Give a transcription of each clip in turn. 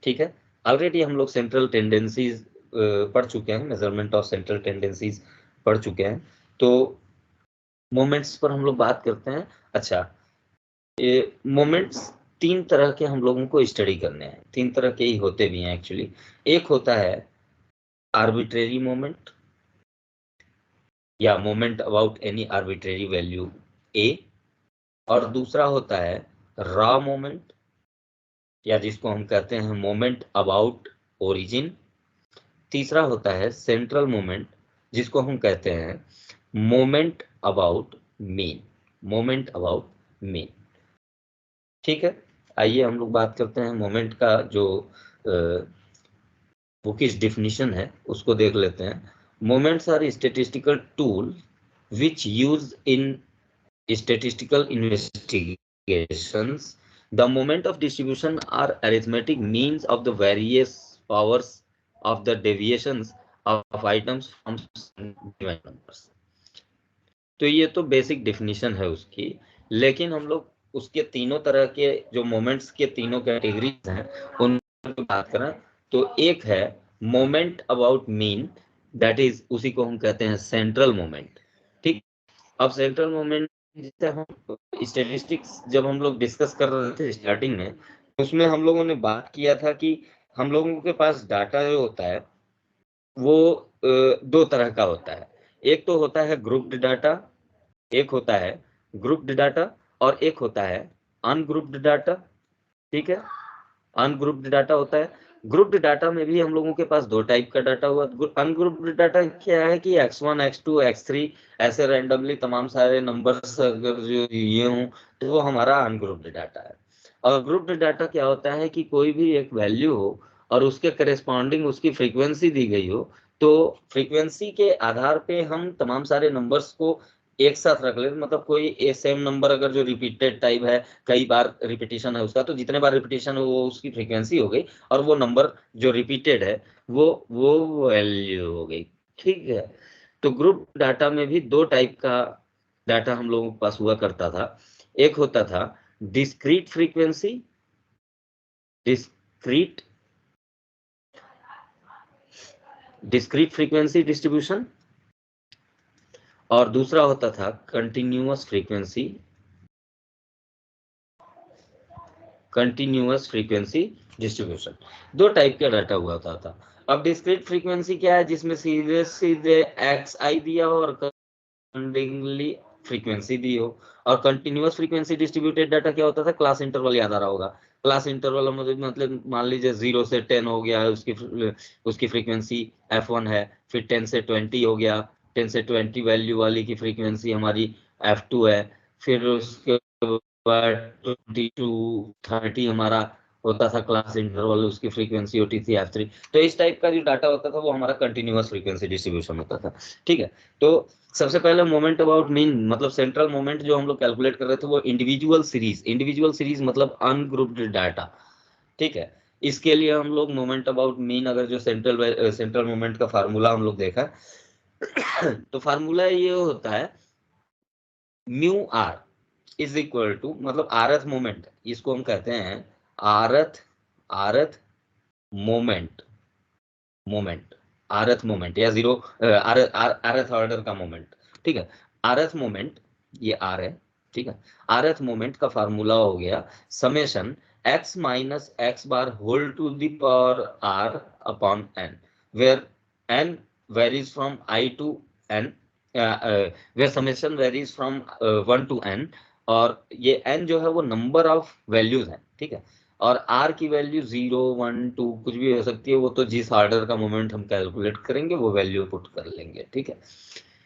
ठीक है, ऑलरेडी हम लोग सेंट्रल टेंडेंसीज पढ़ चुके हैं, मेजरमेंट ऑफ सेंट्रल टेंडेंसीज पढ़ चुके हैं। तो मोमेंट्स पर हम लोग बात करते हैं। अच्छा, ये मोमेंट्स तीन तरह के हम लोगों को स्टडी करने हैं, तीन तरह के ही होते भी हैं एक्चुअली। एक होता है आर्बिट्रेरी मोमेंट या moment about any arbitrary value a, और दूसरा होता है रॉ मोमेंट या जिसको हम कहते हैं मोमेंट अबाउट ओरिजिन। तीसरा होता है सेंट्रल मोमेंट जिसको हम कहते हैं moment about mean, moment about mean. ठीक है, आइए हम लोग बात करते हैं मोमेंट का जो वो किस डिफिनीशन है उसको देख लेते हैं। Moments are statistical tool which use in statistical investigations. The moment of distribution are arithmetic means of the various powers of the deviations of items from given numbers. तो ये तो बेसिक डेफिनेशन है उसकी, लेकिन हम लोग उसके तीनों तरह के जो मोमेंट्स के तीनों कैटेगरीज हैं उन पर बात करें तो एक है moment about mean, that is उसी को हम कहते हैं सेंट्रल मोमेंट। ठीक, अब सेंट्रल मोमेंट जैसे हम स्टैटिस्टिक्स जब हम लोग डिस्कस कर रहे थे स्टार्टिंग में, उसमें हम लोगों ने बात किया था कि हम लोगों के पास डाटा जो होता है वो दो तरह का होता है। एक तो होता है ग्रुप्ड डाटा, एक होता है ग्रुप्ड डाटा और एक होता है अनग्रुप्ड डाटा। ठीक है, अनग्रुप्ड डाटा होता है। ग्रुप्ड डाटा में भी हम लोगों के पास दो टाइप का डाटा हुआ। अनग्रुप्ड डाटा क्या है कि x1 x2 x3 ऐसे रैंडमली तमाम सारे नंबर्स अगर जो ये हों तो वो हमारा अनग्रुप्ड डाटा है। और ग्रुप्ड डाटा क्या होता है कि कोई भी एक वैल्यू हो और उसके करेस्पॉन्डिंग उसकी फ्रीक्वेंसी दी गई हो, तो फ्रीक्वेंसी के आधार पे हम तमाम सारे नंबर्स को एक साथ रख ले। मतलब कोई ए सेम नंबर अगर जो रिपीटेड टाइप है, कई बार रिपीटेशन है उसका, तो जितने बार रिपीटेशन हो वो उसकी फ्रीक्वेंसी हो गई, और वो नंबर जो रिपीटेड है वो वैल्यू हो गई। ठीक है, तो ग्रुप डाटा में भी दो टाइप का डाटा हम लोगों के पास हुआ करता था। एक होता था discrete frequency, discrete discrete frequency distribution, और दूसरा होता था continuous frequency, continuous frequency distribution. दो टाइप का डाटा हुआ था। अब डिस्क्रीट फ्रीक्वेंसी क्या है, जिसमें सीधे सीधे एक्स आई दिया हो और करस्पॉन्डिंगली फ्रीक्वेंसी दी हो। और कंटिन्यूअस फ्रीक्वेंसी डिस्ट्रीब्यूटेड डाटा क्या होता था, क्लास इंटरवल याद आ रहा होगा। क्लास इंटरवल मतलब मान लीजिए 0 से 10 हो गया, उसकी फ्रीक्वेंसी f1 है। फिर 10 से 20 हो गया, 10 से 20 वैल्यू वाली की फ्रीक्वेंसी हमारी f2 है। फिर उसके बाद 20 टू 30 हमारा होता था क्लास इंटरवल, उसकी फ्रीक्वेंसी होती थी f3। तो इस टाइप का जो डाटा होता था वो हमारा कंटिन्यूअस फ्रीक्वेंसी डिस्ट्रीब्यूशन होता था। ठीक है, तो सबसे पहले मोमेंट अबाउट मीन मतलब सेंट्रल मोमेंट जो हम लोग कैलकुलेट कर रहे थे वो इंडिविजुअल सीरीज मतलब अनग्रुप्ड डाटा। ठीक है, इसके लिए हम लोग मोमेंट अबाउट मीन अगर जो सेंट्रल मोमेंट का फार्मूला हम लोग देखा तो फार्मूला ये होता है mu r is equal to, मतलब आरथ मोमेंट, इसको हम कहते हैं rth rth moment, moment rth moment या जीरो आरथ ऑर्डर का मोमेंट। ठीक है, आरथ मोमेंट ये आर है। ठीक है, आरथ मोमेंट का फार्मूला हो गया summation x minus x bar whole to the power r upon n, where n varies from i to n, where summation varies from 1 to n, और ये n जो है वो नंबर ऑफ वैल्यूज है। ठीक है, और r की वैल्यू 0 1 2 कुछ भी हो सकती है, वो तो जिस ऑर्डर का मोमेंट हम कैलकुलेट करेंगे वो वैल्यू पुट कर लेंगे। ठीक है,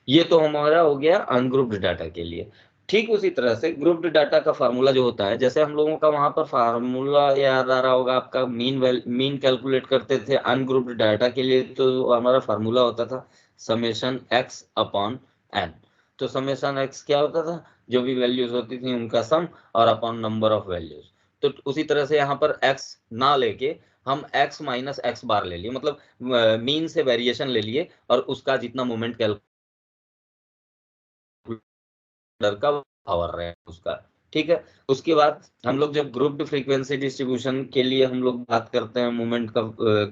ये तो हमारा हो गया अनग्रुप्ड डाटा के लिए। ठीक उसी तरह से ग्रुप्ड डाटा का फार्मूला जो होता है, जैसे हम लोगों का वहां पर फार्मूला याद आ रहा होगा आपका, मीन कैलकुलेट करते थे अनग्रुप्ड डाटा के लिए, तो हमारा फार्मूला होता था समेशन x अपॉन n। तो समेशन x क्या होता था, जो भी वैल्यूज होती थी उनका सम और अपॉन नंबर ऑफ वैल्यूज। तो उसी तरह से यहाँ पर x ना लेके हम x माइनस एक्स बार ले लिए, मतलब मीन से वेरिएशन ले लिए और उसका जितना मोमेंट कैलकुलेट का पावर है उसका। ठीक है। उसके बाद हम लोग जब ग्रुप्ड फ्रीक्वेंसी डिस्ट्रीब्यूशन के लिए हम लोग बात करते हैं मोमेंट का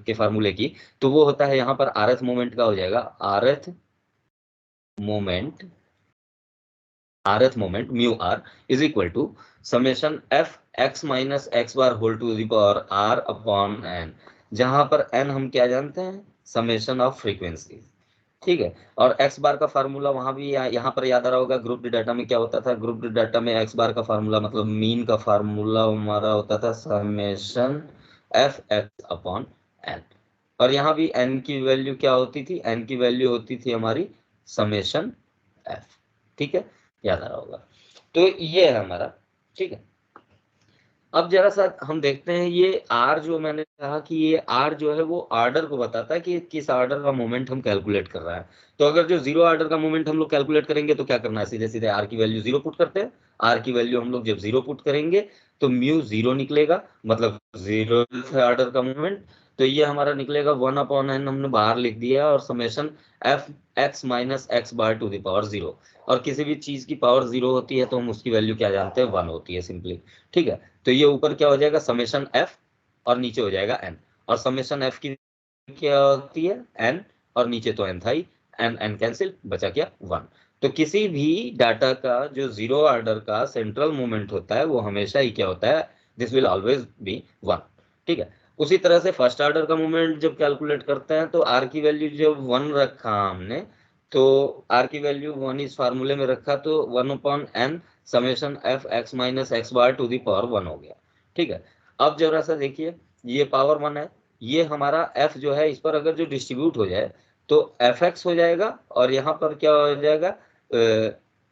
के फार्मूले की, तो वो होता है यहाँ पर rth मोमेंट का हो जाएगा rth moment mu r is equal to summation f x minus x bar whole to the power r upon n, जहां पर एन हम क्या जानते हैं, समेशन ऑफ फ्रीक्वेंसी। ठीक है। और एक्स बार का फार्मूला वहां भी यहाँ पर याद आ रहा होगा, ग्रुप्ड डाटा में क्या होता था, ग्रुप्ड डाटा में एक्स बार का फार्मूला मतलब मीन का फार्मूला हमारा होता था summation f x upon n. और यहाँ भी एन की वैल्यू क्या होती थी, एन की वैल्यू होती थी हमारी समेशन एफ। ठीक है, याद आ रहा होगा। तो ये है हमारा। ठीक है। अब जरा सा हम देखते हैं ये आर, जो मैंने कहा कि ये आर जो है वो आर्डर को बताता है कि किस आर्डर का मोमेंट हम कैलकुलेट कर रहे हैं। तो अगर जो जीरो आर्डर का मोमेंट हम लोग कैलकुलेट करेंगे तो क्या करना है, सीधे सीधे आर की वैल्यू जीरो पुट करते हैं। आर की वैल्यू हम लोग जब जीरो पुट करेंगे तो म्यू जीरो निकलेगा, मतलब जीरो आर्डर का मोमेंट। तो ये हमारा निकलेगा 1/n, हमने बाहर लिख दिया, और summation f x minus x bar to the power zero. और किसी भी चीज की पावर जीरो होती है तो हम उसकी वैल्यू क्या जानते हैं, 1 होती है सिंपली। ठीक है। तो ये ऊपर क्या हो जाएगा, समेशन एफ, और नीचे हो जाएगा एन। और समेशन एफ की क्या होती है, एन, और नीचे तो एन था ही, एन एन कैंसिल, बचा क्या, 1। तो किसी भी डाटा का जो जीरो ऑर्डर का सेंट्रल मोमेंट होता है वो हमेशा ही क्या होता है, दिस विल ऑलवेज बी 1। ठीक है। उसी तरह से फर्स्ट ऑर्डर का मोमेंट जब कैलकुलेट करते हैं तो आर की वैल्यू जब 1 रखा हमने, तो आर की वैल्यू 1 इस फार्मूले में रखा, तो 1/n summation f x minus x bar to the power 1 हो गया। ठीक है। अब जरा सा देखिए, ये पावर 1 है, ये हमारा एफ जो है इस पर अगर जो डिस्ट्रीब्यूट हो जाए तो एफ एक्स हो जाएगा, और यहाँ पर क्या हो जाएगा,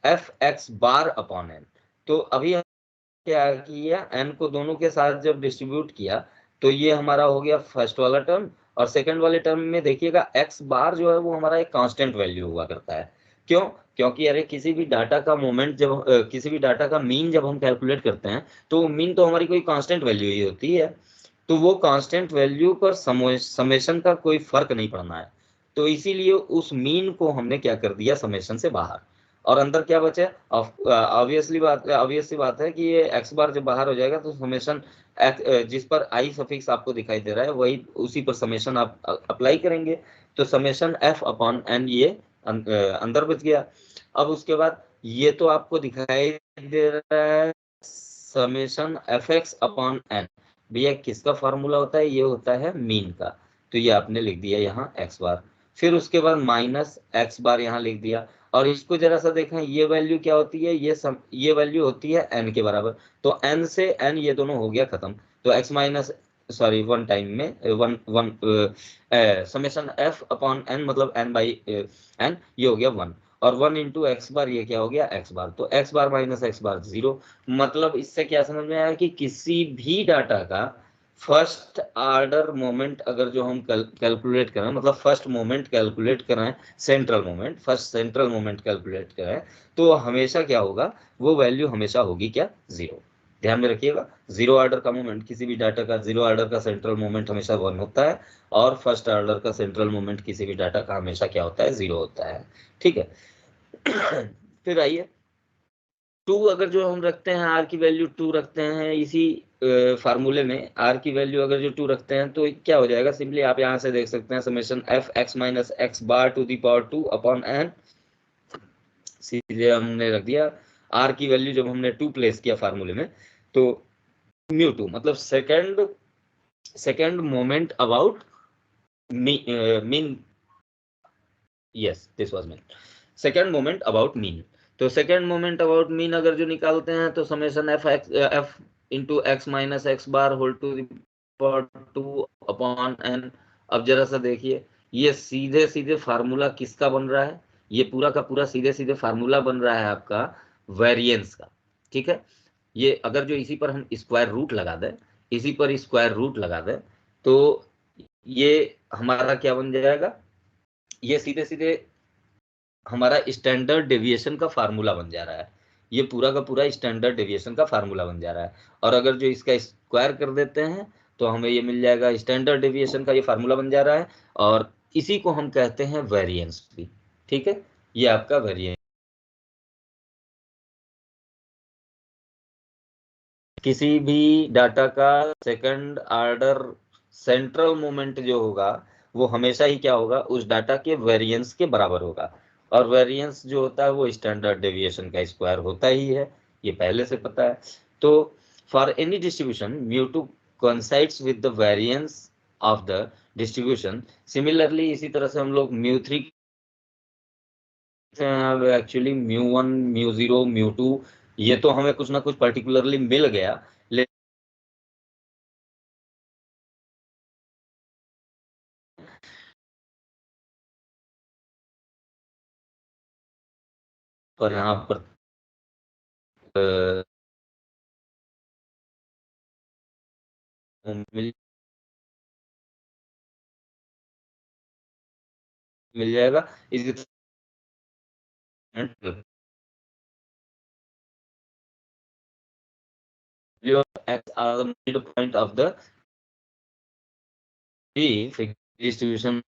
f x bar upon n. तो अभी क्या किया, एन को दोनों के साथ जब डिस्ट्रीब्यूट किया तो ये हमारा हो गया फर्स्ट वाला टर्म। और सेकंड वाले टर्म में देखिएगा एक्स बार जो है वो हमारा एक कांस्टेंट वैल्यू हुआ करता है। क्यों, क्योंकि अरे किसी भी डाटा का मोमेंट जब किसी भी डाटा का मीन जब हम कैलकुलेट करते हैं तो मीन तो हमारी कोई कांस्टेंट वैल्यू ही होती है। तो वो कांस्टेंट वैल्यू पर समेशन का कोई फर्क नहीं पड़ना है। तो इसीलिए उस मीन को हमने क्या कर दिया, समेशन से बाहर। और अंदर क्या बचे, ऑब्वियस सी बात है कि ये एक्स बार जब बाहर हो जाएगा तो समेशन जिस पर आई सफिक्स आपको दिखाई दे रहा है वही उसी पर समेशन आप अप्लाई करेंगे। तो समेशन एफ अपॉन एन ये अंदर बच गया। अब उसके बाद ये तो आपको दिखाई दे रहा है summation f x upon n. भैया किसका फॉर्मूला होता है, ये होता है मीन का। तो ये आपने लिख दिया यहाँ एक्स बार, फिर उसके बाद माइनस एक्स बार यहाँ लिख दिया। और इसको जरा सा देखें, ये वैल्यू क्या होती है, ये वैल्यू होती है एन के बराबर। तो एन से एन ये दोनों हो गया खत्म। तो x minus sorry one time में one one summation f upon n मतलब एन बाई एन, ये हो गया 1। और 1 इंटू एक्स बार ये क्या हो गया, एक्स बार। तो एक्स बार माइनस एक्स बार 0। मतलब इससे क्या समझ में आया कि किसी भी डाटा का फर्स्ट ऑर्डर मोमेंट अगर जो हम कैलकुलेट करें, मतलब फर्स्ट मोमेंट कैलकुलेट करें, central moment, first central moment calculate करें, तो हमेशा क्या होगा, वो वैल्यू हमेशा होगी क्या, 0। ध्यान में रखिएगा, जीरो ऑर्डर का मोमेंट, किसी भी डाटा का जीरो ऑर्डर का सेंट्रल मोमेंट हमेशा 1 होता है, और फर्स्ट ऑर्डर का सेंट्रल मोमेंट किसी भी डाटा का हमेशा क्या होता है, 0 होता है। ठीक है। फिर आइए 2 अगर जो हम रखते हैं, आर की वैल्यू 2 रखते हैं इसी फार्मूले में, आर की वैल्यू अगर जो 2 रखते हैं तो क्या हो जाएगा, सिंपली आप यहाँ से देख सकते हैं summation f x minus x bar to the power 2 upon n, सीधे हमने रख दिया। आर की वैल्यू जब हमने 2 प्लेस किया फार्मूले में तो म्यू 2 मतलब second moment about mean, yes this was mean, second moment about mean. तो सेकंड मोमेंट अबाउट मीन अगर जो निकालते हैं तो summation f into x minus x bar whole to the power 2 upon n. अब जरा सा देखिए, ये सीधे सीधे फार्मूला किसका बन रहा है, ये पूरा का पूरा सीधे सीधे फार्मूला बन रहा है आपका वेरिएंस का। ठीक है। ये अगर जो इसी पर हम स्क्वायर रूट लगा दें, इसी पर स्क्वायर रूट लगा दें, तो ये हमारा क्या बन जाएगा, ये सीधे सीधे हमारा स्टैंडर्ड डेविएशन का फार्मूला बन जा रहा है। ये पूरा का पूरा स्टैंडर्ड डेविएशन का फार्मूला बन जा रहा है। और अगर जो इसका स्क्वायर कर देते हैं तो हमें ये मिल जाएगा, स्टैंडर्ड डेविएशन का ये फार्मूला बन जा रहा है, और इसी को हम कहते हैं वेरिएंस भी। ठीक है, ये आपका वेरिएंस किसी भी डाटा का सेकंड ऑर्डर सेंट्रल मोमेंट जो होगा वो हमेशा ही क्या होगा, उस डाटा के वेरिएंस के बराबर होगा। और वेरिएंस जो होता है वो स्टैंडर्ड डेविएशन का स्क्वायर होता ही है, ये पहले से पता है। तो for any distribution mu two coincides with the variance of the distribution, similarly इसी तरह से हम लोग mu three actually mu one, mu zero, mu two, ये तो हमें कुछ ना कुछ पर्टिकुलरली मिल गया, पर यहाँ पर मिल मिल जाएगा। इसी x are the midpoint of the distribution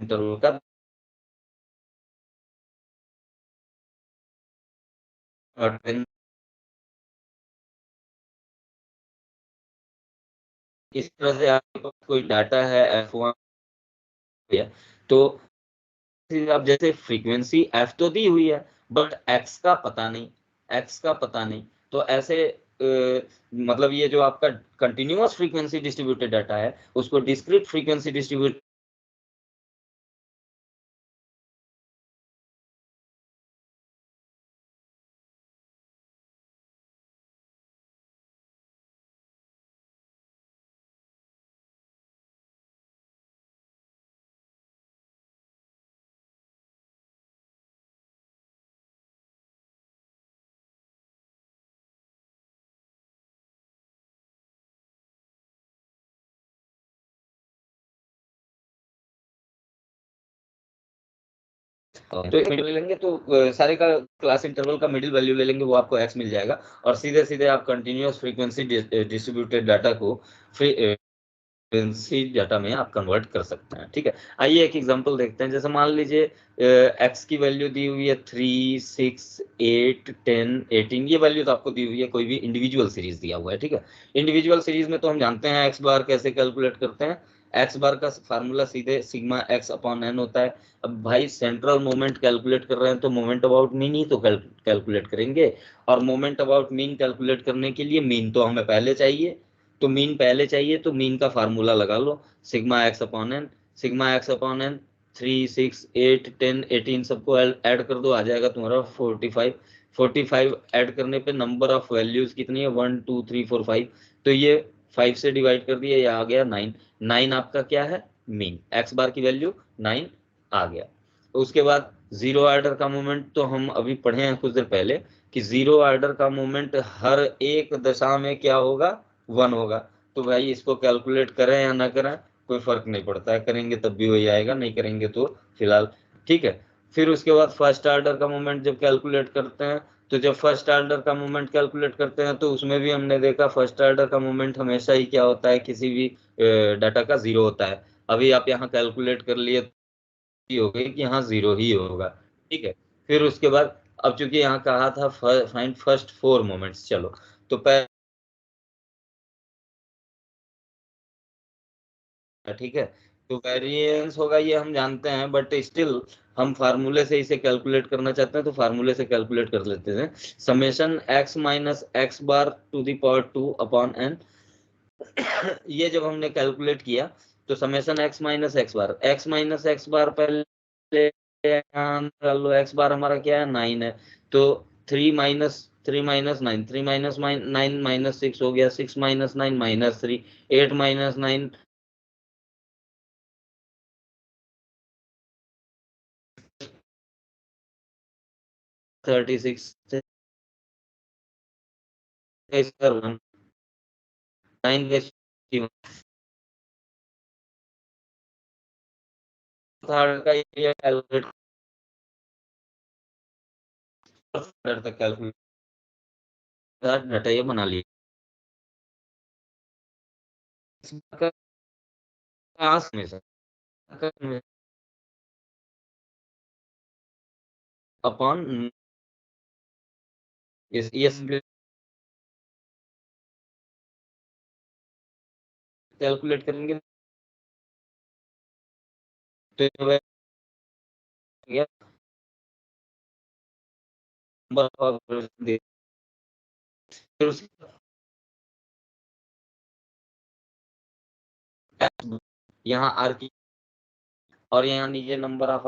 interval का, और इस तरह से आपके पास कोई डाटा है f1, तो आप जैसे फ्रीक्वेंसी f तो दी हुई है बट x का पता नहीं, x का पता नहीं, तो ऐसे मतलब ये जो आपका कंटिन्यूअस फ्रीक्वेंसी डिस्ट्रीब्यूटेड डाटा है उसको डिस्क्रीट फ्रीक्वेंसी डिस्ट्रीब्यूट तो एक मिडिल ले लेंगे, तो सारे का क्लास इंटरवल का मिडिल वैल्यू ले लेंगे, वो आपको x मिल जाएगा। और सीधे सीधे आप कंटिन्यूअस फ्रीक्वेंसी डिस्ट्रीब्यूटेड डाटा को फ्रीक्वेंसी डाटा में आप कन्वर्ट कर सकते हैं। ठीक है, आइए एक एग्जांपल देखते हैं। जैसे मान लीजिए x की वैल्यू दी हुई है 3, 6, 8, 10, 18, ये वैल्यू तो आपको दी हुई है, कोई भी इंडिविजुअल सीरीज दिया हुआ है। ठीक है, इंडिविजुअल सीरीज में तो हम जानते हैं एक्स बार कैसे कैलकुलेट करते हैं। एक्स बार का फार्मूला सीधे सिग्मा एक्स अपॉन एन होता है। अब भाई सेंट्रल मोमेंट कैलकुलेट कर रहे हैं तो मोमेंट अबाउट मीन ही तो कैलकुलेट करेंगे, और मोमेंट अबाउट मीन कैलकुलेट करने के लिए मीन तो हमें पहले चाहिए, तो मीन पहले चाहिए, तो मीन का फार्मूला लगा लो, sigma x upon n. Sigma x upon n 3, 6, 8, 10, 18 सबको ऐड कर दो, आ जाएगा तुम्हारा 45। 45 ऐड करने पे नंबर ऑफ वैल्यूज कितनी है, 1, 2, 3, 4, 5, तो ये 5 से डिवाइड कर दिया, ये आ गया 9। 9 आपका क्या है, मीन एक्स बार की वैल्यू 9 आ गया। तो उसके बाद जीरो ऑर्डर का मोमेंट तो हम अभी पढ़े हैं कुछ देर पहले कि जीरो ऑर्डर का मोमेंट हर एक दशा में क्या होगा, 1 होगा। तो भाई इसको कैलकुलेट करें या ना करें कोई फर्क नहीं पड़ता है, करेंगे तब भी वही आएगा, नहीं करेंगे तो फिलहाल ठीक है। फिर उसके बाद फर्स्ट ऑर्डर का मोमेंट जब कैलकुलेट करते हैं, तो जब फर्स्ट ऑर्डर का मोमेंट कैलकुलेट करते हैं तो उसमें भी हमने देखा फर्स्ट ऑर्डर का मोमेंट हमेशा ही क्या होता है, किसी भी डाटा का जीरो होता है। अभी आप यहाँ कैलकुलेट कर लिए हो गई कि हाँ जीरो ही होगा। ठीक है, फिर उसके बाद अब चूंकि यहाँ कहा था फाइंड फर्स्ट 4 मोमेंट्स, चलो तो ठीक है, तो वेरिएंस होगा ये हम जानते हैं, बट स्टिल हम फार्मूले से इसे कैलकुलेट करना चाहते हैं, तो फार्मूले से कैलकुलेट कर लेते हैं। Summation x minus x bar to the power 2 upon n, ये जब हमने कैलकुलेट किया तो summation x minus x bar पहले यहाँ डाल लो, एक्स बार हमारा क्या है, 9 है, तो 3 माइनस 9, 3 माइनस 9 माइनस 6 हो गया, 6 माइनस 9 माइनस 3, 8 माइनस 9 36, 1, 9 थर्ड का एरिया कैलकुलेट तक कैलकुलेट डाटा ये बना लिया में से अपॉन ये कैलकुलेट करेंगे तो ये गया नंबर ऑफ फिर उसके यहाँ आर की और यहाँ नीचे नंबर ऑफ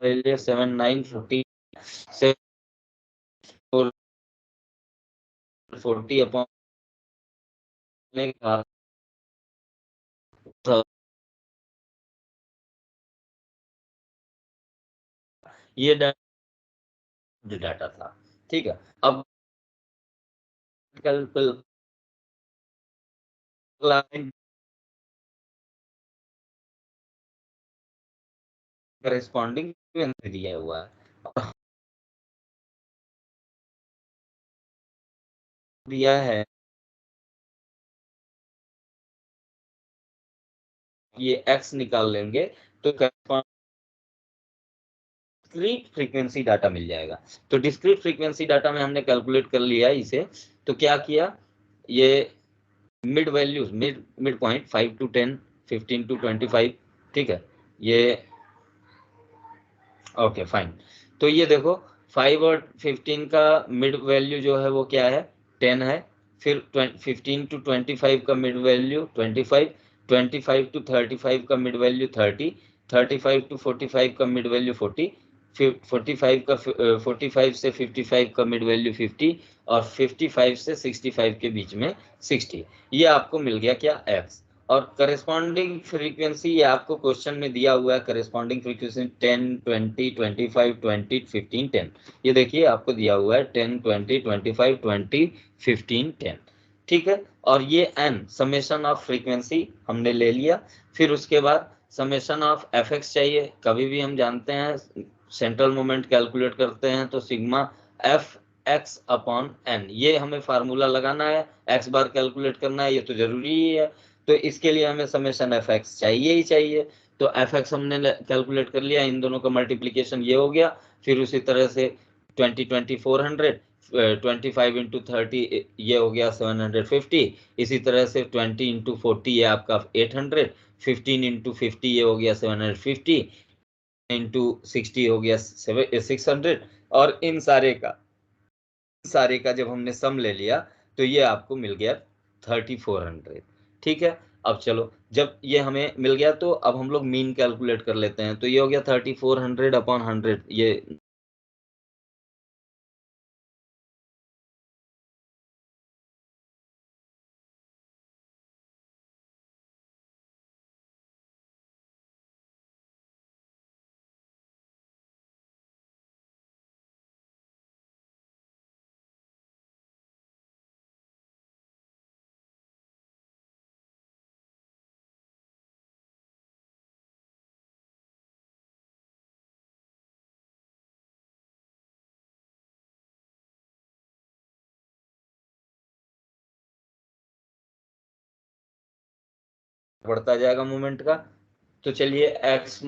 7940 से 40 अपॉन ये डाटा था। ठीक है, अब कल करस्पॉन्डिंग दिया हुआ है, दिया है ये एक्स निकाल लेंगे तो डिस्क्रीट फ्रीक्वेंसी डाटा मिल जाएगा। तो डिस्क्रीट फ्रीक्वेंसी डाटा में हमने कैलकुलेट कर लिया इसे। तो क्या किया, ये mid values mid point 5 to 10, 15 to 25, ठीक है, ये ओके फाइन। तो ये देखो 5 और 15 का मिड वैल्यू जो है वो क्या है, 10 है। फिर 15 to 25 का मिड वैल्यू 25, 25 to 35 का मिड वैल्यू 30, 35 to 45 का मिड वैल्यू 40, फिर 45 का 45 से 55 का मिड वैल्यू 50 और 55 से 65 के बीच में 60। ये आपको मिल गया क्या, एक्स। और करेस्पॉन्डिंग फ्रीक्वेंसी ये आपको क्वेश्चन में दिया हुआ है, करेस्पॉन्डिंग फ्रीक्वेंसी 10, 20, 25, 20, 15, 10। ये देखिए आपको दिया हुआ है 10, 20, 25, 20, 15, 10। ठीक है, और ये एन समेशन ऑफ फ्रीक्वेंसी हमने ले लिया। फिर उसके बाद समेशन ऑफ एफ एक्स चाहिए। कभी भी हम जानते हैं सेंट्रल मोमेंट कैलकुलेट करते हैं तो sigma f x upon n, ये हमें फार्मूला लगाना है। एक्स बार कैलकुलेट करना है, ये तो जरूरी ही है। तो इसके लिए हमें समेशन एफ एक्स चाहिए ही चाहिए। तो एफ एक्स हमने कैलकुलेट कर लिया, इन दोनों का मल्टीप्लीकेशन ये हो गया। फिर उसी तरह से 20, 400, 25 इंटू 30 ये हो गया 750। इसी तरह से 20 इंटू 40 ये आपका 800, 15 इंटू 50 ये हो गया 750, इंटू 60 हो गया 600। और इन सारे का जब हमने सम ले लिया तो ये आपको मिल गया 3400। ठीक है, अब चलो जब ये हमें मिल गया तो अब हम लोग मीन कैलकुलेट कर लेते हैं। तो ये हो गया 3400 अपॉन 100, ये बढ़ता जाएगा मोमेंट का। तो चलिए एक्स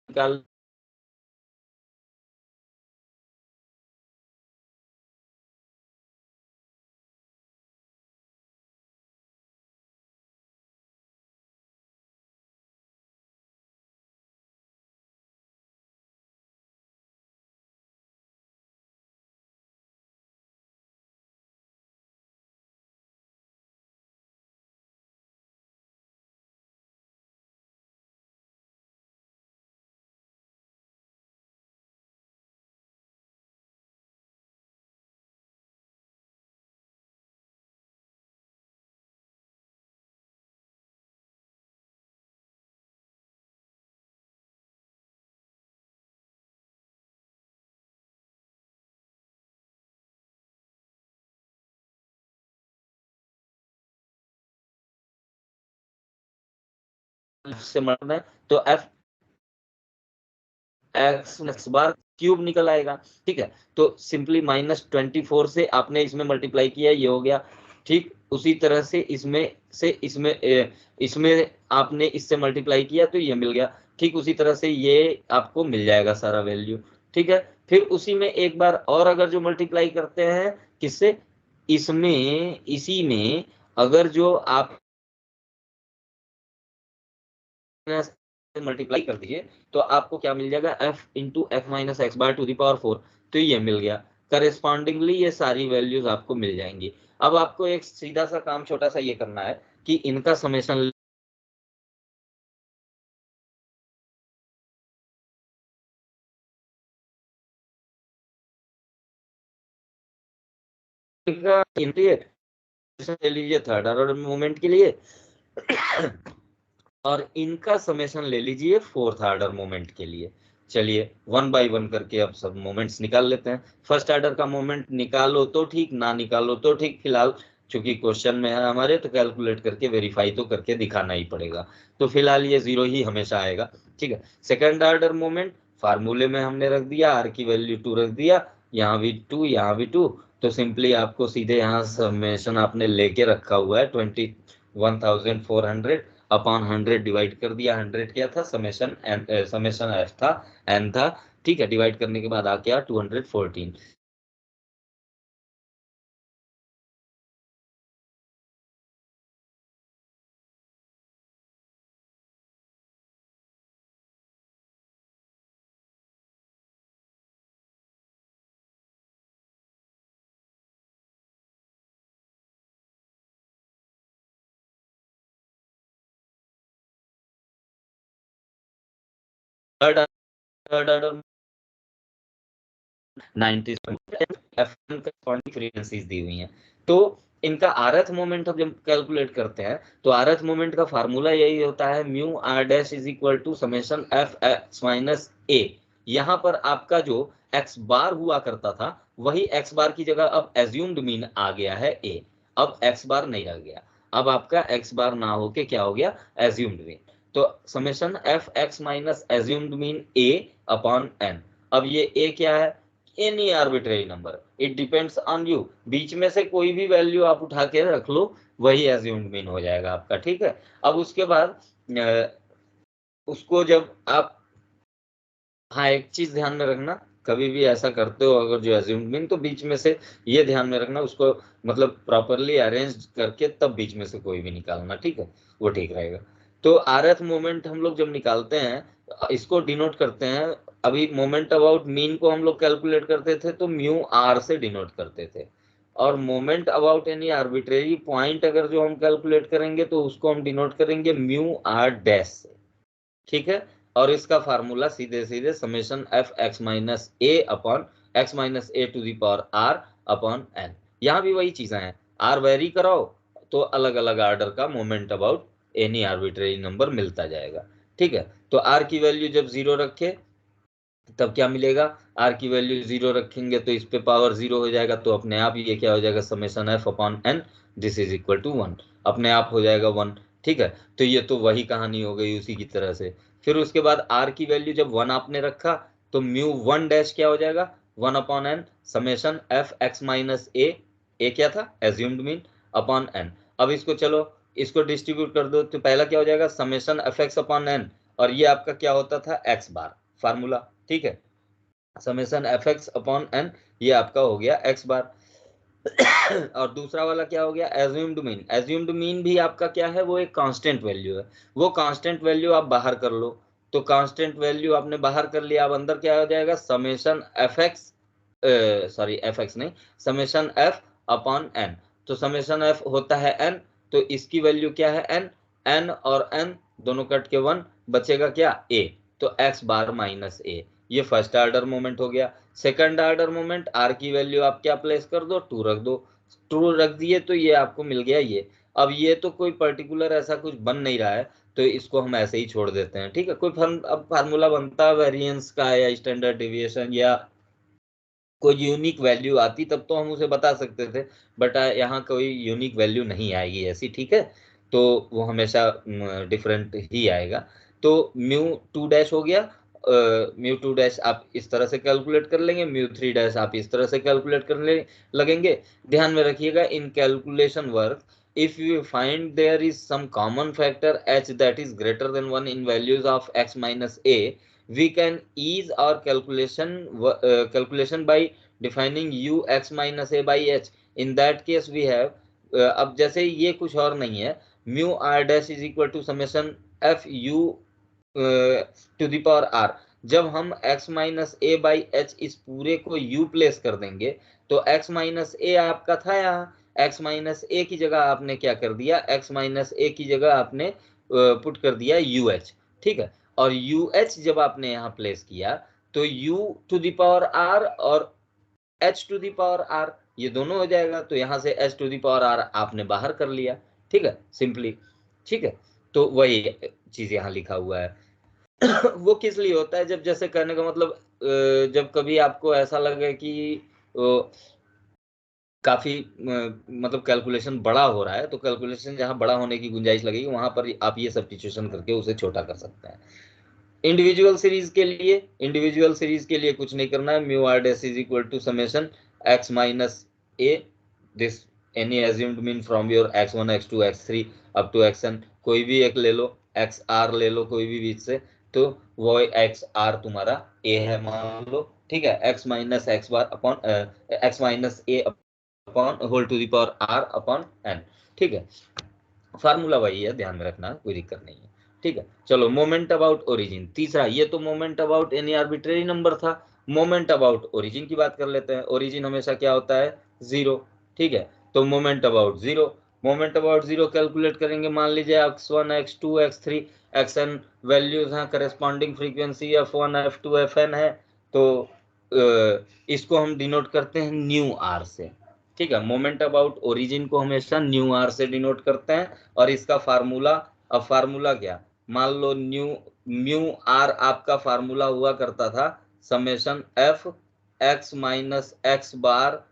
निकाल से मल्टीप्लाई तो एफ एक्स बार क्यूब निकल आएगा। ठीक है, तो सिंपली -24 से आपने इसमें मल्टीप्लाई किया, ये हो गया। ठीक, उसी तरह से इसमें आपने इससे मल्टीप्लाई किया तो ये मिल गया। ठीक, उसी तरह से ये आपको मिल जाएगा सारा वैल्यू। ठीक है, फिर उसी में एक बार और अगर जो मल्टीप्लाई करते हैं किससे, इसमें इसी में अगर जो आप मल्टीप्लाई कर दिए तो आपको क्या मिल जाएगा, f into f minus x bar to the power 4, तो ये मिल गया। करेस्पॉन्डिंगली ये सारी वैल्यूज आपको मिल जाएंगी। अब आपको एक सीधा सा काम छोटा सा ये करना है कि इनका समेशन ले लीजिए थर्ड ऑर्डर मूवमेंट के लिए और इनका समेशन ले लीजिए फोर्थ ऑर्डर मोमेंट के लिए। चलिए वन बाय वन करके अब सब मोमेंट्स निकाल लेते हैं। फर्स्ट ऑर्डर का मोमेंट निकालो तो ठीक, ना निकालो तो ठीक, फिलहाल चूंकि क्वेश्चन में है हमारे तो कैलकुलेट करके वेरीफाई तो करके दिखाना ही पड़ेगा। तो फिलहाल ये 0 ही हमेशा आएगा। ठीक है, सेकंड ऑर्डर मोमेंट फार्मूले में हमने रख दिया, आर की वैल्यू 2 रख दिया, यहाँ भी 2 यहाँ भी 2, तो सिंपली आपको सीधे यहाँ समेशन आपने लेके रखा हुआ है 21,400 अपॉन 100 डिवाइड कर दिया। 100 क्या था, समेशन एफ था, एन था। ठीक है, डिवाइड करने के बाद आ गया 214। थर्ड ऑर्डर 90 फ्रीक्वेंसीज दी हुई हैं। तो इनका आरएथ मोमेंट अब जब कैलकुलेट करते हैं तो आरएथ मोमेंट का फार्मूला यही होता है, mu r dash is equal to summation f x minus a. यहाँ पर आपका जो एक्स बार हुआ करता था वही एक्स बार की जगह अब एज्यूम्ड मीन आ गया है ए। अब एक्स बार नहीं रह गया, अब आपका एक्स बार ना होके क्या हो गया, एज्यूम्ड मीन। तो summation f x minus assumed mean a upon n. अब ये ए क्या है, any arbitrary number, it depends on you. बीच में से कोई भी वैल्यू आप उठा के रख लो, वही एज्यूम्ड मीन हो जाएगा आपका। ठीक है, अब उसके बाद उसको जब आप, हाँ एक चीज ध्यान में रखना, कभी भी ऐसा करते हो अगर जो एज्यूम्ड मीन, तो बीच में से ये ध्यान में रखना उसको मतलब प्रॉपरली अरेंज करके तब बीच में से कोई भी निकालना। ठीक है, वो ठीक रहेगा। तो आरएफ मोमेंट हम लोग जब निकालते हैं इसको डिनोट करते हैं, अभी मोमेंट अबाउट मीन को हम लोग कैलकुलेट करते थे तो म्यू आर से डिनोट करते थे, और moment about any arbitrary point अगर जो हम कैलकुलेट करेंगे तो उसको हम डिनोट करेंगे म्यू आर डैश से। ठीक है, और इसका फार्मूला सीधे सीधे summation f x minus a upon x minus a to the power r upon n. यहाँ भी वही चीजें हैं, आर वेरी कराओ तो अलग अलग आर्डर का moment about any arbitrary number मिलता जाएगा। ठीक है, तो आर की वैल्यू जब 0 रखे तब क्या मिलेगा, आर की वैल्यू 0 रखेंगे तो इस पे पावर 0 हो जाएगा, तो अपने आप ये क्या हो जाएगा, summation f upon n this is equal to 1, अपने आप हो जाएगा 1। ठीक है, तो ये तो वही कहानी हो गई उसी की तरह से। फिर उसके बाद आर की वैल्यू जब 1 आपने रखा तो म्यू 1 डैश क्या हो जाएगा, 1 upon n summation f x minus a क्या था, एज्यूम्ड मीन अपॉन एन। अब इसको चलो इसको डिस्ट्रीब्यूट कर दो तो पहला क्या हो जाएगा, summation f x upon n, और ये आपका क्या होता था, एक्स बार फार्मूला। ठीक है, summation f x upon n, ये आपका हो गया एक्स बार। और दूसरा वाला क्या हो गया, एज्यूम्ड मीन। एज्यूम्ड मीन भी आपका क्या है, वो एक कांस्टेंट वैल्यू है, वो कांस्टेंट वैल्यू आप बाहर कर लो। तो कांस्टेंट वैल्यू आपने बाहर कर लिया, अब अंदर क्या हो जाएगा, summation f x, sorry F x नहीं, समेशन एफ अपॉन एन। तो समेशन एफ होता है एन, तो इसकी वैल्यू क्या है एन, एन और एन दोनों कट के 1 बचेगा क्या, ए, तो एक्स बार माइनस ए। ये फर्स्ट ऑर्डर मोमेंट हो गया। सेकंड ऑर्डर मोमेंट, आर की वैल्यू आप क्या प्लेस कर दो, 2 रख दो, 2 रख दिए तो ये आपको मिल गया ये। अब ये तो कोई पर्टिकुलर ऐसा कुछ बन नहीं रहा है तो इसको हम ऐसे ही छोड़ देते हैं। ठीक है, कोई अब फार्मूला बनता है वेरिएंस का या स्टैंडर्ड डिविएशन या कोई यूनिक वैल्यू आती तब तो हम उसे बता सकते थे, बट यहाँ कोई यूनिक वैल्यू नहीं आएगी ऐसी। ठीक है, तो वो हमेशा डिफरेंट ही आएगा। तो म्यू 2 डैश हो गया, म्यू 2 डैश आप इस तरह से कैलकुलेट कर लेंगे, म्यू 3 डैश आप इस तरह से कैलकुलेट करने लगेंगे। ध्यान में रखिएगा, इन calculation work if you find there is some common factor h that is greater than 1 in values of x minus a, we can ease our calculation by defining u x minus a by h. in that case we have अब जैसे ये कुछ और नहीं है, mu r dash is equal to summation f u to the power r. जब हम x minus a by h इस पूरे को u प्लेस कर देंगे तो x माइनस ए आपका था यहाँ, x माइनस ए की जगह आपने क्या कर दिया, x माइनस ए की जगह आपने पुट कर दिया UH, ठीक है। और UH जब आपने यहाँ प्लेस किया तो u to the power r और h to the power r ये दोनों हो जाएगा, तो यहाँ से h to the power r आपने बाहर कर लिया, ठीक है, सिंपली, ठीक है। तो वही चीज यहाँ लिखा हुआ है। वो किस लिए होता है, जब जैसे कहने का मतलब जब कभी आपको ऐसा लगे कि काफी मतलब कैलकुलेशन बड़ा हो रहा है, तो कैलकुलेशन जहां बड़ा होने की गुंजाइश लगेगी वहां पर आप ये सब्स्टिट्यूशन करके उसे छोटा कर सकते हैं। इंडिविजुअल सीरीज के लिए कुछ नहीं करना है, mu r dash is equal to summation x minus a this any assumed mean from your x1 x2 x3 up to xn, कोई भी एक ले लो, xr ले लो कोई भी बीच से, तो वो xr तुम्हारा a है मान लो, ठीक है, x minus x bar upon x minus a upon whole to the power r upon n, ठीक है। फार्मूला वही है, ध्यान में रखना, कोई दिक्कत नहीं है, ठीक है। चलो मोमेंट अबाउट ओरिजिन तीसरा, ये तो moment about any arbitrary number था। मोमेंट अबाउट ओरिजिन की बात कर लेते हैं। ओरिजिन हमेशा क्या होता है, 0, ठीक है। तो मोमेंट अबाउट जीरो कैलकुलेट करेंगे, मान लीजिए x1 x2 x3 xn values हैं, corresponding frequency f1 f2 fn है, तो इसको हम डिनोट करते हैं न्यू आर से, ठीक है। मोमेंट अबाउट ओरिजिन को हमेशा न्यू आर से डिनोट करते हैं, और इसका फार्मूला, अब फार्मूला क्या, मान लो म्यू आर आपका फार्मूला हुआ करता था summation f x minus x bar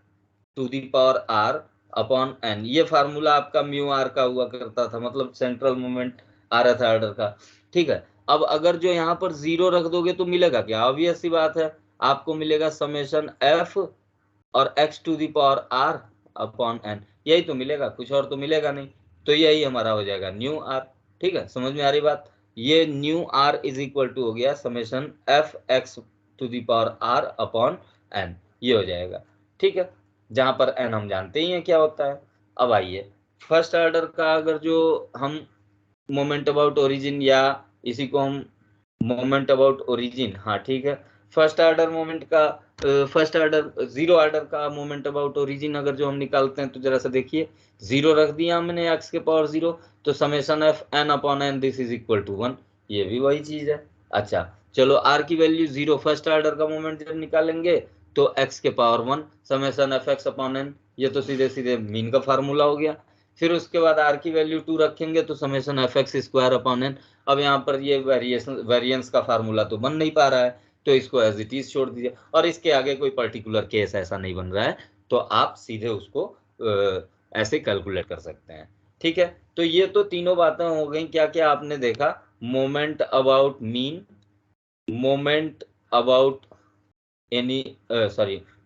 to the power r upon n, ये फार्मूला आपका म्यू आर का हुआ करता था, मतलब सेंट्रल मोमेंट आ रहा था ऑर्डर का, ठीक है। अब अगर जो यहाँ पर 0 रख दोगे तो मिलेगा क्या, ऑब्वियस सी बात है, आपको मिलेगा समेशन एफ और x to the power r upon n, यही तो मिलेगा, कुछ और तो मिलेगा नहीं, तो यही हमारा हो जाएगा न्यू r, ठीक है। समझ में आ रही बात, ये mu r is equal to हो गया summation f x to the power r upon n, ये हो जाएगा, ठीक है, जहां पर n हम जानते ही हैं क्या होता है। अब आइए फर्स्ट ऑर्डर का, अगर जो हम मोमेंट अबाउट ओरिजिन, या इसी को हम मोमेंट अबाउट ओरिजिन, हाँ ठीक है, फर्स्ट ऑर्डर मोमेंट का, फर्स्ट ऑर्डर जीरो ऑर्डर का मोमेंट अबाउट ओरिजिन अगर जो हम निकालते हैं तो जरा सा देखिए, 0 रख दिया हमने x के पावर 0, तो summation f n upon n this is equal to 1, ये भी वही चीज है। अच्छा चलो r की वैल्यू 0, फर्स्ट ऑर्डर का मोमेंट जब निकालेंगे तो x के power 1 summation f x upon n, ये तो सीधे सीधे मीन का फार्मूला हो गया। फिर उसके बाद r की वैल्यू 2 रखेंगे तो summation f x square upon n, अब यहाँ पर ये वेरिएंस का फार्मूला तो बन नहीं पा रहा है, तो इसको एज इट इज छोड़ दीजिए, और इसके आगे कोई पर्टिकुलर केस ऐसा नहीं बन रहा है, तो आप सीधे उसको ऐसे कैलकुलेट कर सकते हैं, ठीक है। तो ये तो तीनों बातें हो गई, क्या क्या आपने देखा, moment about mean, moment about any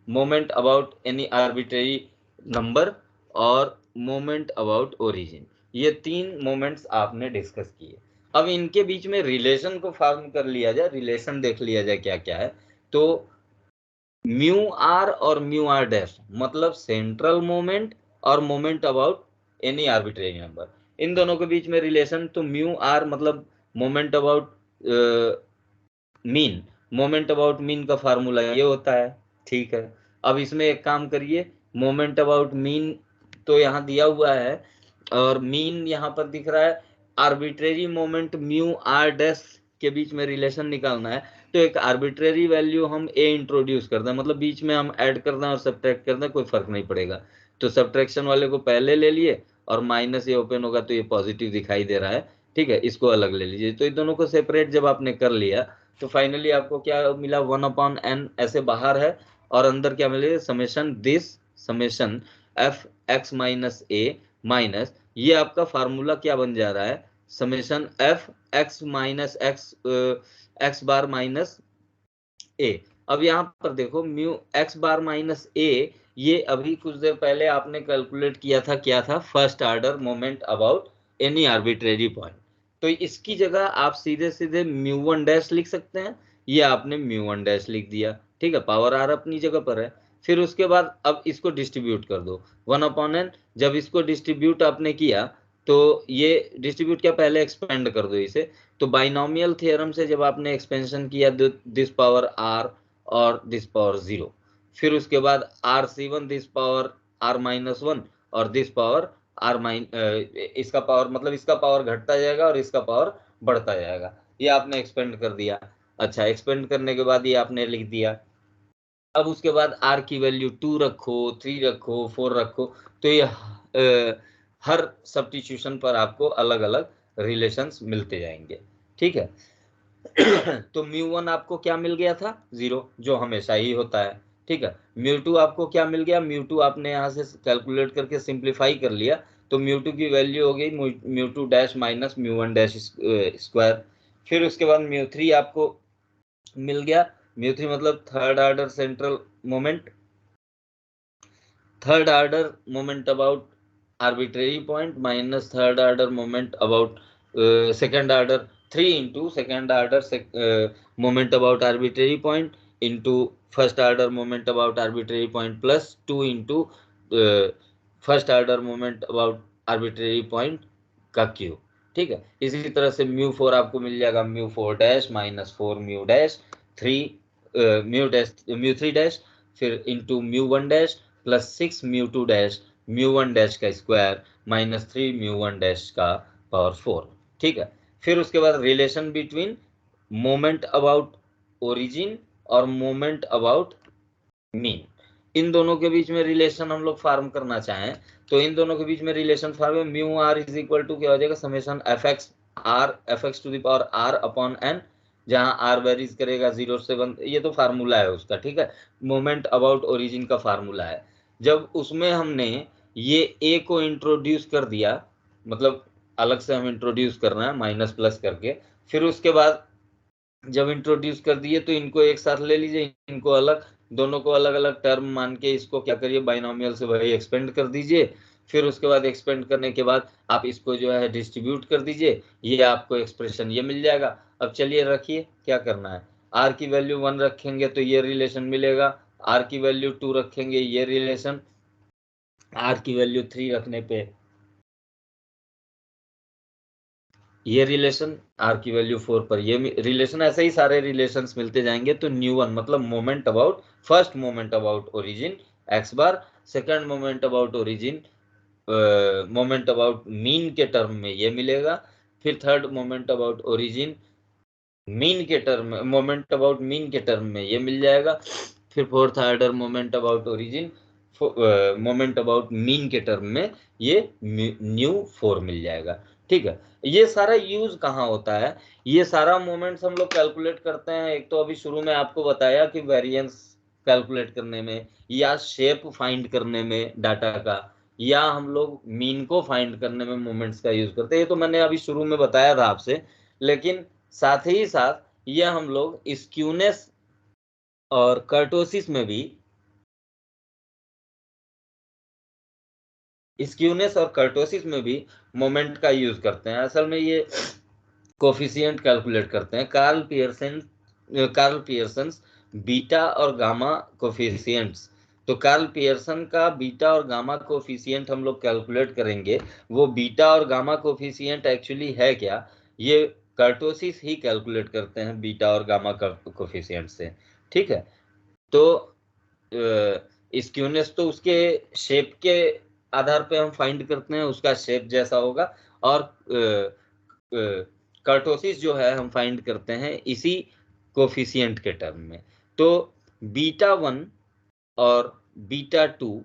moment about any arbitrary number, और मोमेंट अबाउट ओरिजिन, ये 3 मोमेंट्स आपने डिस्कस किए। अब इनके बीच में रिलेशन को फॉर्म कर लिया जाए, रिलेशन देख लिया जाए क्या क्या है, तो म्यू आर और म्यू आर डैश मतलब सेंट्रल मोमेंट और moment about any arbitrary number, इन दोनों के बीच में रिलेशन, तो म्यू आर मतलब moment about mean, moment about mean का फार्मूला ये होता है, ठीक है। अब इसमें एक काम करिए, मोमेंट अबाउट मीन तो यहाँ दिया हुआ है, और मीन यहाँ पर दिख रहा है, arbitrary moment mu r dash के बीच में रिलेशन निकालना है, तो एक आर्बिट्रेरी वैल्यू हम ए इंट्रोड्यूस कर दें, मतलब बीच में हम ऐड कर दें और सब्ट्रैक्ट कर दें, कोई फर्क नहीं पड़ेगा, तो सब्ट्रैक्शन वाले को पहले ले लिए, और माइनस ये ओपन होगा तो ये पॉजिटिव दिखाई दे रहा है, ठीक है, इसको अलग ले लीजिए। तो इन दोनों को सेपरेट जब आपने कर लिया तो फाइनली आपको क्या मिला, 1 अपॉन एन ऐसे बाहर है, और अंदर क्या मिलेगा, summation this summation f x minus a minus ये आपका फार्मूला क्या बन जा रहा है, summation f x minus x bar minus a. अब यहाँ पर देखो mu x bar minus a, ये अभी कुछ देर पहले आपने कैलकुलेट किया था, क्या था, first order moment about any arbitrary point. तो इसकी जगह आप सीधे सीधे म्यू वन डैश लिख सकते हैं, ये आपने म्यू वन डैश लिख दिया, ठीक है, पावर आर अपनी जगह पर है। फिर उसके बाद अब इसको डिस्ट्रीब्यूट कर दो 1/n। जब इसको डिस्ट्रीब्यूट आपने किया तो ये डिस्ट्रीब्यूट क्या, पहले एक्सपेंड कर दो इसे। तो बाइनोमियल थ्योरम से जब आपने एक्सपेंशन किया दिस पावर आर और दिस पावर 0, फिर उसके बाद r c one this power r minus one और दिस पावर आर इसका पावर, मतलब इसका पावर घटता जाएगा और इसका पावर बढ़ता जाएगा, ये आपने एक्सपेंड कर दिया। अच्छा, एक्सपेंड करने के बाद ये आपने लिख दिया। अब उसके बाद आर की वैल्यू 2 रखो, 3 रखो, 4 रखो, तो ये हर सब्स्टिट्यूशन पर आपको अलग अलग रिलेशंस मिलते जाएंगे, ठीक है। तो म्यू वन आपको क्या मिल गया था, 0, जो हमेशा ही होता है, ठीक है। म्यू टू आपको क्या मिल गया, म्यू टू आपने यहाँ से कैलकुलेट करके सिंप्लीफाई कर लिया, तो म्यू टू की वैल्यू हो गई mu two dash minus mu one dash square. फिर उसके बाद म्यू थ्री आपको मिल गया, म्यू थ्री मतलब third order central moment, third order moment about arbitrary point minus third order moment about second order, 3 into second order moment about arbitrary point into first order moment about arbitrary point plus 2 into first order moment about arbitrary point का cube, ठीक है। इसी तरह से mu four आपको मिल जाएगा mu four dash minus 4 mu dash 3 mu three dash, फिर into mu one dash plus 6 mu two dash mu one dash का square minus 3 mu one dash का पावर 4, ठीक है। फिर उसके बाद relation between moment about origin और moment about mean, इन दोनों के बीच में रिलेशन हम लोग फार्म करना चाहें तो इन दोनों के बीच में relation form mu r is equal to क्या हो जाएगा, summation f x to the power r upon n, जहां आर वेरीज करेगा 0 से 1, ये तो फार्मूला है उसका, ठीक है। मोमेंट अबाउट ओरिजिन का फार्मूला है। जब उसमें हमने ये ए को इंट्रोड्यूस कर दिया, मतलब अलग से हम इंट्रोड्यूस करना है माइनस प्लस करके, फिर उसके बाद जब इंट्रोड्यूस कर दिए तो इनको एक साथ ले लीजिए, इनको अलग, दोनों को अलग अलग टर्म मान के इसको क्या करिए, बाइनोमियल से वही एक्सपेंड कर दीजिए। फिर उसके बाद एक्सपेंड करने के बाद आप इसको जो है डिस्ट्रीब्यूट कर दीजिए, ये आपको एक्सप्रेशन ये मिल जाएगा। अब चलिए रखिए क्या करना है, आर की वैल्यू 1 रखेंगे तो ये रिलेशन मिलेगा, आर की वैल्यू 2 रखेंगे ये रिलेशन, आर की वैल्यू 3 रखने पे ये रिलेशन, आर की वैल्यू 4 पर ये रिलेशन, ऐसे ही सारे रिलेशंस मिलते जाएंगे। तो न्यू वन मतलब moment about, first moment about origin x bar, second moment about origin moment about mean के टर्म में ये मिलेगा, फिर third moment about origin mean के टर्म में, मोमेंट अबाउट मीन के टर्म में ये मिल जाएगा, फिर fourth order moment about origin moment about mean के टर्म में ये न्यू 4 मिल जाएगा, ठीक है। ये सारा यूज कहाँ होता है, ये सारा मोमेंट्स हम लोग कैलकुलेट करते हैं, एक तो अभी शुरू में आपको बताया कि वेरिएंस कैलकुलेट करने में, या शेप फाइंड करने में डाटा का, या हम लोग मीन को फाइंड करने में मोमेंट्स का यूज करते हैं, ये तो मैंने अभी शुरू में बताया था आपसे। लेकिन साथ ही साथ ये हम लोग स्क्यूनेस और कर्टोसिस में भी, स्क्यूनेस और कर्टोसिस में भी मोमेंट का यूज करते हैं। असल में ये कोफिशिएंट कैलकुलेट करते हैं, कार्ल पियर्सन बीटा और गामा कोफिशिएंट्स। तो कार्ल पियर्सन का बीटा और गामा कोफिशिएंट हम लोग कैलकुलेट करेंगे, वो बीटा और गामा कोफिशिएंट एक्चुअली है क्या, ये कर्टोसिस ही कैलकुलेट करते हैं बीटा और गामा कोफिशिएंट से, ठीक है। तो स्क्यूनेस तो उसके शेप के आधार पे हम फाइंड करते हैं, उसका शेप जैसा होगा, और कर्टोसिस जो है हम फाइंड करते हैं इसी कोफिशिएंट के टर्म में। तो बीटा 1 और बीटा 2,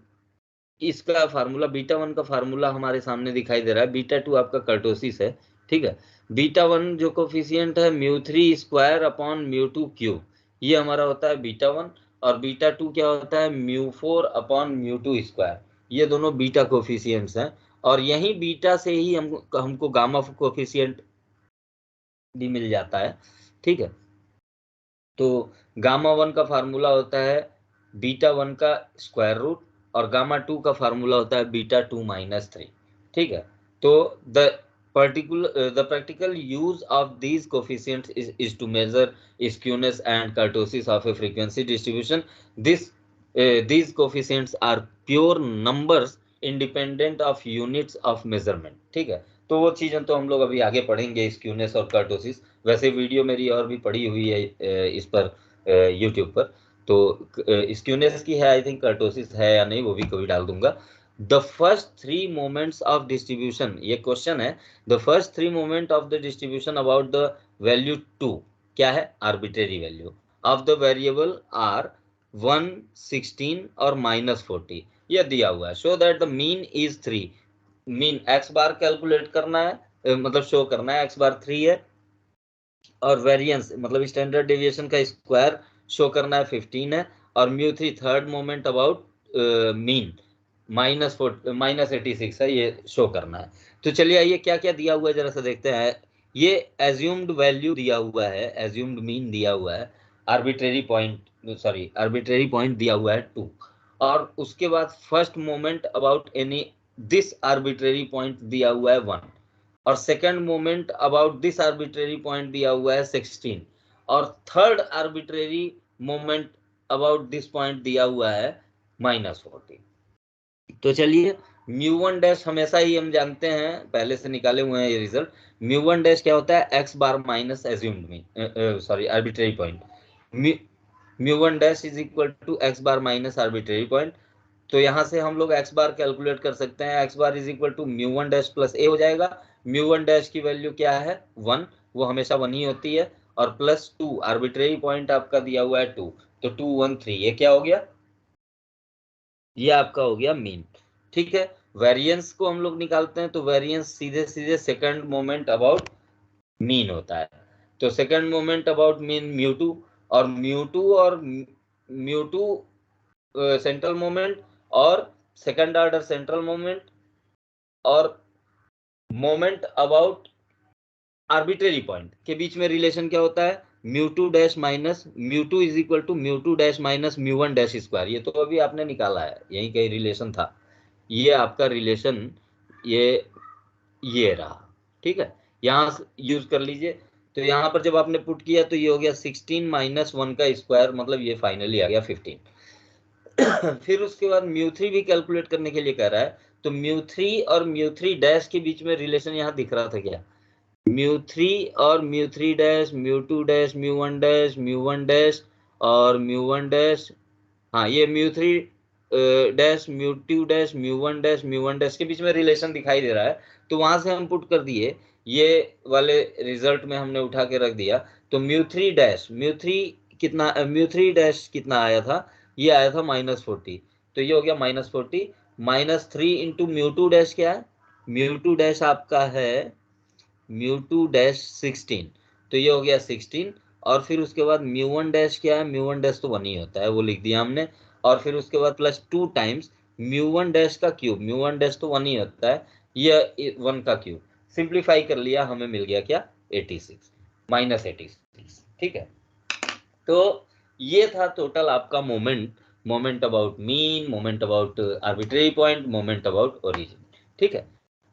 इसका फार्मूला, बीटा 1 का फार्मूला हमारे सामने दिखाई दे रहा है, बीटा 2 आपका कर्टोसिस है, ठीक है। बीटा 1 जो कोफिशिएंट है mu 3 square upon mu 2 cube, ये हमारा होता है बीटा 1, और बीटा 2 क्या होता है म्यू 4 अपॉन म्यू 2 स्क्वायर, ये दोनों बीटा कोफिशिएंट्स हैं। और यही बीटा से ही हमको गामा कोफिशिएंट भी मिल जाता है, ठीक है। तो गामा 1 का फार्मूला होता है बीटा 1 का स्क्वायर रूट, और गामा 2 का फार्मूला होता है बीटा 2 माइनस 3, ठीक है। तो the practical use of these coefficients is to measure skewness and kurtosis of a frequency distribution. These coefficients are pure numbers independent of units of measurement, ठीक है। तो वो चीजें तो हम लोग अभी आगे पढ़ेंगे, स्क्यूनेस और कर्टोसिस। वैसे वीडियो मेरी और भी पड़ी हुई है इस पर यूट्यूब पर, तो स्क्यूनेस की है, आई थिंक कर्टोसिस है या नहीं वो भी कभी डाल दूंगा। The first 3 moments of distribution, ये क्वेश्चन है, the first 3 moment of the distribution about the value 2, क्या है, arbitrary value of the variable r 1, 16 और -40, यह दिया हुआ है। Show that the mean is 3, mean x bar calculate करना है, मतलब शो करना है, एक्स बार 3 है, और वेरिएंस मतलब स्टैंडर्ड डेविएशन का स्क्वायर शो करना है 15 है, और mu 3 third moment about mean -86 है, ये शो करना है। तो चलिए आइए क्या क्या दिया हुआ है जरा सा देखते हैं। ये एज्यूम्ड वैल्यू दिया हुआ है, एज्यूम्ड मीन दिया हुआ है, आर्बिट्रेरी पॉइंट दिया हुआ है 2, और उसके बाद first moment about any this arbitrary point दिया हुआ है 1, और second moment about this arbitrary point दिया हुआ है 16, और third arbitrary moment about this point दिया हुआ है -40। तो चलिए μ1 डैश हमेशा ही हम जानते हैं, पहले से निकाले हुए हैं ये रिजल्ट। μ1 डैश क्या होता है, x bar minus assumed mean, arbitrary point, μ1 dash is equal to x bar minus arbitrary point. तो यहाँ से हम लोग एक्स बार कैलकुलेट कर सकते हैं, x bar is equal to μ1 dash plus a हो जाएगा। μ1 डैश की वैल्यू क्या है, 1, वो हमेशा 1 ही होती है, और प्लस 2 आर्बिट्रेरी पॉइंट आपका दिया हुआ है 2, तो 2 1 3, ये क्या हो गया, ये आपका हो गया मीन, ठीक है। वेरिएंस को हम लोग निकालते हैं, तो वेरिएंस सीधे सीधे सेकंड मोमेंट अबाउट मीन होता है। तो सेकंड मोमेंट अबाउट मीन μ2, और μ2 सेंट्रल मोमेंट, और सेकंड ऑर्डर सेंट्रल मोमेंट, और मोमेंट अबाउट आर्बिट्रेरी पॉइंट के बीच में रिलेशन क्या होता है, μ2 dash minus μ2 is equal to μ2 dash minus μ1 dash square. ये तो अभी आपने निकाला है, यही कहीं रिलेशन था, ये आपका रिलेशन ये रहा, ठीक है। यहाँ यूज कर लीजिए। तो यहाँ पर जब आपने पुट किया तो ये हो गया 16 माइनस 1 का स्क्वायर, मतलब ये फाइनली आ गया 15। फिर उसके बाद μ3 भी कैलकुलेट करने के लिए कह रहा है, तो μ3 और μ3 डैश के बीच में रिलेशन यहाँ दिख रहा था क्या, μ3 और μ3 डैश, μ2 डैश, μ1 डैश, μ1 डैश और μ1 डैश, हाँ ये μ3 डैश, μ2 डैश, μ1 डैश, μ1 डैश के बीच में रिलेशन दिखाई दे रहा है। तो वहां से हम पुट कर दिए, ये वाले रिजल्ट में हमने उठा के रख दिया। तो μ3 डैश, μ3 डैश कितना आया था, ये आया था -40, तो ये हो गया -40, -3 इंटू μ2 डैश क्या है, μ2 डैश आपका है μ2 डैश 16, तो ये हो गया 16, और फिर उसके बाद μ1 डैश क्या है, μ1 डैश तो 1 ही होता है, वो लिख दिया हमने, और फिर उसके बाद प्लस 2 टाइम्स μ1 डैश का क्यूब, μ1 डैश तो 1 ही होता है, ये 1 का क्यूब, सिंप्लीफाई कर लिया, हमें मिल गया क्या, 86 -86, ठीक है। तो ये था टोटल आपका moment about mean, moment about arbitrary point, moment about origin, ठीक है।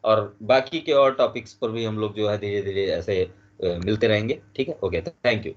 और बाकी के और टॉपिक्स पर भी हम लोग जो है धीरे धीरे ऐसे मिलते रहेंगे, ठीक है। Okay, thank you.